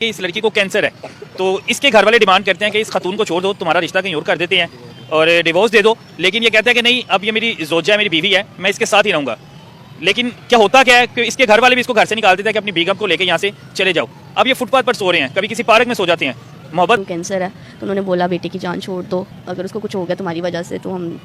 कि इस लड़की को कैंसर है, तो इसके घर वाले डिमांड करते हैं कि इस खातून को छोड़ दो, तुम्हारा रिश्ता कहीं और कर देते हैं और डिवोर्स दे दो। लेकिन ये कहता है कि नहीं, अब ये मेरी जोजा है, मेरी बीवी है, मैं इसके साथ ही रहूँगा। लेकिन क्या होता क्या है कि इसके घर वाले भी इसको घर से निकाल देते हैं कि अपनी बीगम को लेकर यहाँ से चले जाओ। अब ये फुटपाथ पर सो रहे हैं, कभी किसी पार्क में सो जाते हैं। मोहब्बत कैंसर है तो उन्होंने बोला बेटे की जान छोड़ दो, अगर उसको कुछ हो गया तुम्हारी वजह से तो हम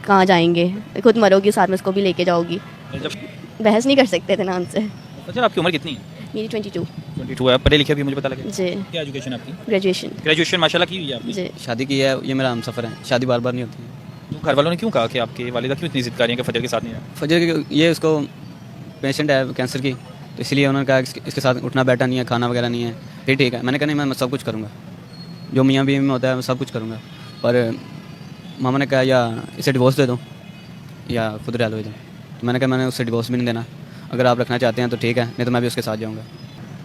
कहाँ जाएंगे, खुद मरोगी साथ में उसको भी लेके जाओगी। बहस नहीं कर सकते थे ना उनसे। अच्छा, आपकी उम्र कितनी है? मेरी 22 22 है। पढ़े लिखे भी मुझे पता लगे जी। क्या एजुकेशन आपकी? ग्रेजुएशन माशाल्लाह की हुई है आपने? जी। शादी की है, ये मेरा हमसफ़र है, शादी बार बार नहीं होती है। तो घर वालों ने क्यों कहा कि आपके वालिदा क्यों इतनी जिद कर रही हैं कि फजर के साथ नहीं है? फजर की ये उसको पेशेंट है कैंसर की, तो इसलिए उन्होंने कहा कि इसके साथ उठना बैठा नहीं है, खाना वगैरह नहीं है। फिर ठीक है, मैंने कहा नहीं, मैं सब कुछ करूँगा, जो मियाँ बीवी में होता है मैं सब कुछ करूँगा। पर मामा ने कहा या इसे डिवोर्स दे दो या खुद रह लो इधर। तो मैंने कहा मैंने उससे डिवोर्स भी नहीं देना, अगर आप रखना चाहते हैं तो ठीक है, नहीं तो मैं भी उसके साथ जाऊँगा।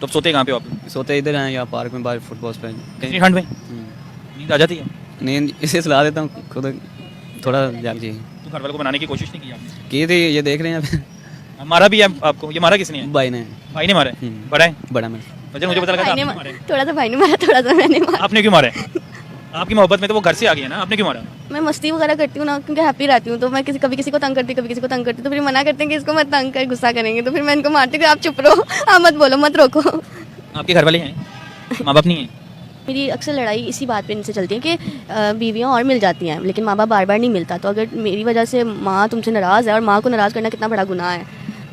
तो अब सोते कहाँ पे हो आप? सोते इधर हैं या पार्क में, बाहर फुटबॉल पे। इतनी ठंड में नींद आ जाती है? नींद इसे सलाह देता हूँ, खुद थोड़ा जाग जी तो घर वालों को बनाने की कोशिश नहीं की आपने? की थी, ये देख रहे हैं। मारा भी है आपको? ये मारा किसने है? भाई ने। भाई ने मारा है? बड़ा है? बड़ा मैं। वजह मुझे पता लगा था आपने मारा है। थोड़ा सा भाई ने मारा, थोड़ा सा मैंने मारा। आपने क्यों मारा है? आपकी मोहब्बत में तो वो घर से आ गई है ना, आपने क्यों मारा? मैं मस्ती वगैरह करती हूँ ना, क्योंकि हैप्पी रहती हूँ, तो मैं कभी किसी को तंग करती, कभी किसी को तंग करती, तो फिर मना करते हैं कि इसको मत तंग कर, गुस्सा करेंगे, तो फिर मैं इनको मारती हूँ कि आप चुप रहो, आप मत बोलो, मत रोको। आपके घर वाले हैं? माँ बाप नहीं है? मेरी अक्सर लड़ाई इसी बात पे इनसे चलती है कि बीवियाँ और मिल जाती हैं लेकिन माँ बाप बार बार नहीं मिलता। तो अगर मेरी वजह से माँ तुमसे नाराज़ है, और माँ को नाराज़ करना कितना बड़ा गुनाह है,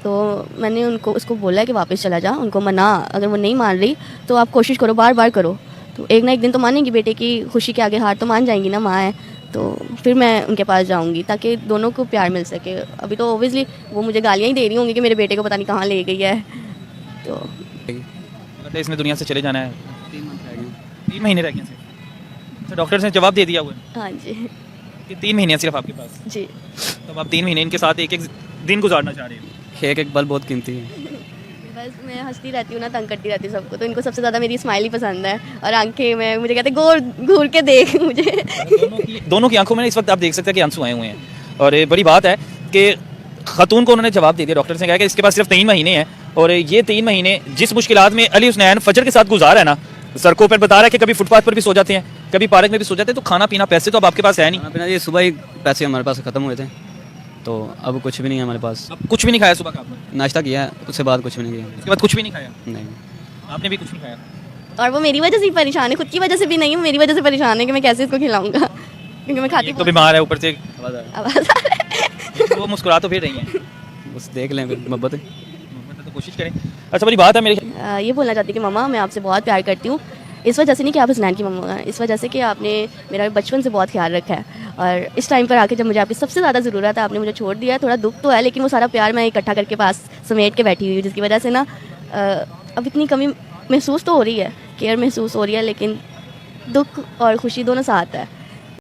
तो मैंने उसको बोला है कि वापस चला जा, उनको मना, अगर वो नहीं मान रही तो आप कोशिश करो, बार बार करो, तो एक ना एक दिन तो मानेंगी। बेटे की खुशी के आगे हार तो मान जाएंगी ना, माँ है तो फिर मैं उनके पास जाऊंगी ताकि दोनों को प्यार मिल सके। अभी तो ओबियसली वो मुझे गालियाँ ही दे रही होंगी कि मेरे बेटे को पता नहीं कहाँ ले गई है। तो मतलब इसने दुनिया से चले जाना है? 3 महीने रह गए सिर्फ? तो डॉक्टर ने जवाब दे दिया हुआ है हाँ जी कि 3 महीने सिर्फ आपके पास? जी। तो आप 3 महीने इनके साथ एक एक दिन गुजारना चाह रहे हो? एक एक पल बहुत कीमती है। बस मैं हंसती रहती हूँ ना, तंग करती रहती हूँ सबको, तो इनको सबसे ज़्यादा मेरी स्माइल ही पसंद है, और आंखें में मुझे कहते घूर के देख मुझे। दोनों की आंखों में इस वक्त आप देख सकते हैं कि आंसू आए हुए हैं। और ये बड़ी बात है कि खातून को उन्होंने जवाब दे दिया, डॉक्टर ने कहा कि इसके पास सिर्फ 3 महीने हैं, और ये 3 महीने जिस मुश्किलात में अली हुसनैन फजर के साथ गुजारा है ना, सड़कों पर बता रहा है कि कभी फुटपाथ पर भी सो जाते हैं, कभी पार्क में भी सो जाते हैं, तो खाना पीना पैसे तो अब आपके पास है नहीं। खाना पीना ये सुबह ही पैसे हमारे पास ख़त्म हुए थे, तो अब कुछ भी नहीं है हमारे पास। अब कुछ भी नहीं खाया सुबह का आपने? नाश्ता किया, उसके बाद कुछ भी नहीं किया। उसके बाद कुछ भी नहीं खाया? नहीं। आपने भी कुछ नहीं खाया? और वो मेरी वजह से ही परेशान है, खुद की वजह से भी नहीं, मेरी वजह से परेशान है कि मैं कैसे इसको खिलाऊंगा, क्योंकि मैं खाती तो बीमार है, ऊपर से आवाज़ आ रही आवाज़ आ रहा है। वो मुस्कुरा तो फिर रही हैं। है। बस देख लें फिर मोहब्बत है। तो कोशिश करें। अच्छा, बड़ी बात है मेरे ये बोलना चाहती हूँ कि मम्मा मैं आपसे बहुत प्यार करती हूँ, इस वजह से नहीं कि आप हसनैन की मम्मा हैं, इस वजह से कि आपने मेरा बचपन से बहुत ख्याल रखा है, और इस टाइम पर आके जब मुझे आपकी सबसे ज़्यादा ज़रूरत है आपने मुझे छोड़ दिया है। थोड़ा दुख तो है, लेकिन वो सारा प्यार मैं इकट्ठा करके पास समेट के बैठी हुई हूँ, जिसकी वजह से ना अब इतनी कमी महसूस तो हो रही है, केयर महसूस हो रही है, लेकिन दुख और खुशी दोनों साथ है।